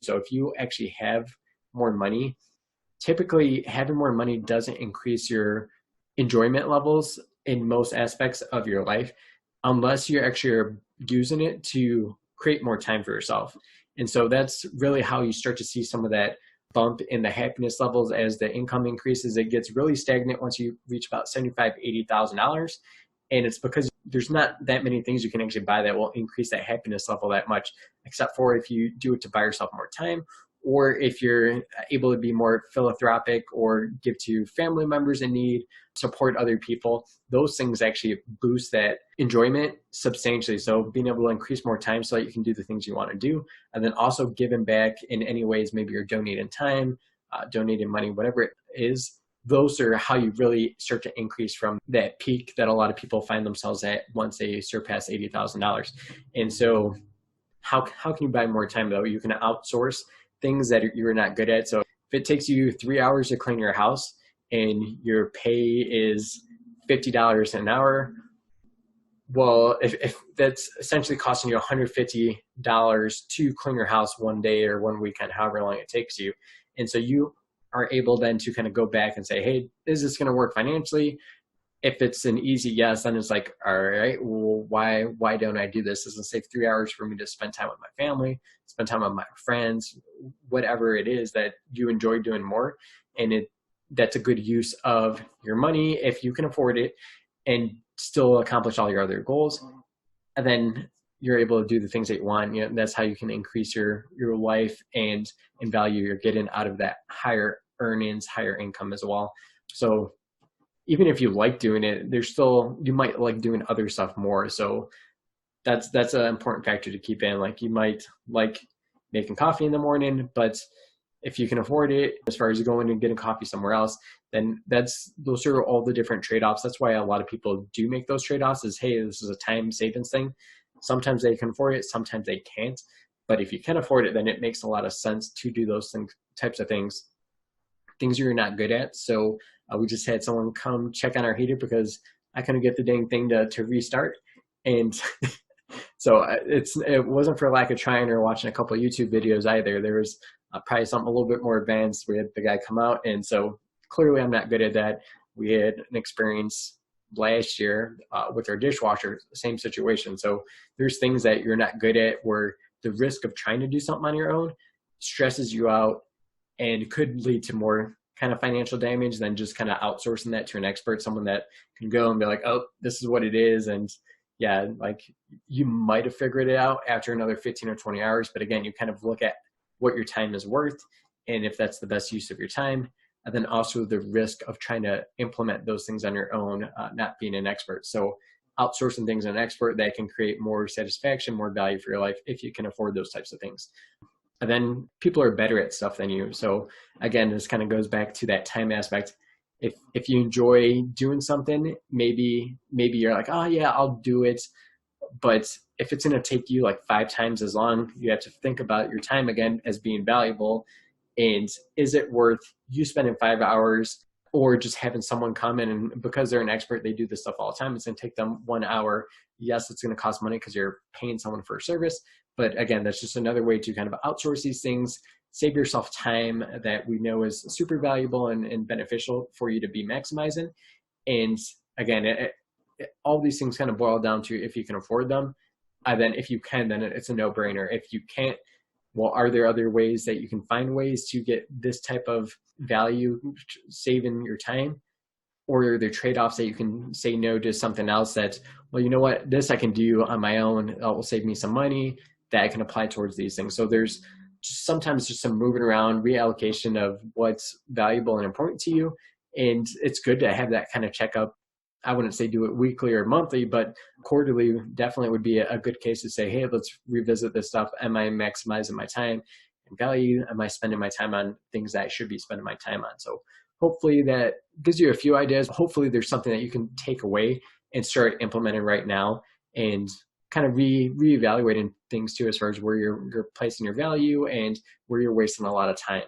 So if you actually have more money, typically having more money doesn't increase your enjoyment levels in most aspects of your life unless you actually are using it to create more time for yourself. And so that's really how you start to see some of that bump in the happiness levels as the income increases. It gets really stagnant once you reach about $75,000, $80,000. And it's because there's not that many things you can actually buy that will increase that happiness level that much, except for if you do it to buy yourself more time, or if you're able to be more philanthropic or give to family members in need, support other people. Those things actually boost that enjoyment substantially. So being able to increase more time so that you can do the things you want to do, and then also giving back in any ways, maybe you're donating time, donating money, whatever it is. Those are how you really start to increase from that peak that a lot of people find themselves at once they surpass $80,000. And so how can you buy more time though? You can outsource things that you're not good at. So if it takes you 3 hours to clean your house and your pay is $50 an hour, well, if that's essentially costing you $150 to clean your house one day or one weekend, however long it takes you. And so you are able then to kind of go back and say, hey, is this going to work financially? If it's an easy yes, then it's like, all right, well, why don't I do this? This will save 3 hours for me to spend time with my family, spend time with my friends, whatever it is that you enjoy doing more. And that's a good use of your money if you can afford it and still accomplish all your other goals. And then you're able to do the things that you want. You know, that's how you can increase your life and value you're getting out of that higher earnings, higher income as well. So even if you like doing it, you might like doing other stuff more. So that's an important factor to keep in. Like you might like making coffee in the morning, but if you can afford it, as far as going and getting coffee somewhere else, then those are all the different trade-offs. That's why a lot of people do make those trade-offs is, hey, this is a time savings thing. Sometimes they can afford it, sometimes they can't. But if you can afford it, then it makes a lot of sense to do those types of things you're not good at. So we just had someone come check on our heater because I couldn't get the dang thing to restart. And so it wasn't for lack of trying or watching a couple of YouTube videos either. There was probably something a little bit more advanced. We had the guy come out, and so clearly I'm not good at that. We had an experience last year with our dishwasher, same situation. So there's things that you're not good at where the risk of trying to do something on your own stresses you out and could lead to more kind of financial damage than just kind of outsourcing that to an expert, someone that can go and be like, oh, this is what it is. And yeah, like you might have figured it out after another 15 or 20 hours. But again, you kind of look at what your time is worth and if that's the best use of your time. And then also the risk of trying to implement those things on your own, not being an expert. So outsourcing things to an expert that can create more satisfaction, more value for your life if you can afford those types of things. And then people are better at stuff than you. So again, this kind of goes back to that time aspect. If you enjoy doing something, maybe you're like, oh yeah, I'll do it. But if it's going to take you like 5 times as long, you have to think about your time again as being valuable. And is it worth you spending 5 hours or just having someone come in and because they're an expert, they do this stuff all the time. It's going to take them 1 hour. Yes, it's going to cost money because you're paying someone for a service. But again, that's just another way to kind of outsource these things, save yourself time that we know is super valuable and beneficial for you to be maximizing. And again, all these things kind of boil down to if you can afford them. Then if you can, then it's a no-brainer. If you can't, well, are there other ways that you can find ways to get this type of value, saving your time? Or are there trade-offs that you can say no to something else that, well, you know what, this I can do on my own. It will save me some money that I can apply towards these things. So there's sometimes just some moving around, reallocation of what's valuable and important to you. And it's good to have that kind of checkup. I wouldn't say do it weekly or monthly, but quarterly definitely would be a good case to say, hey, let's revisit this stuff. Am I maximizing my time and value? Am I spending my time on things that I should be spending my time on? So hopefully that gives you a few ideas. Hopefully there's something that you can take away and start implementing right now and kind of reevaluating things too, as far as where you're placing your value and where you're wasting a lot of time.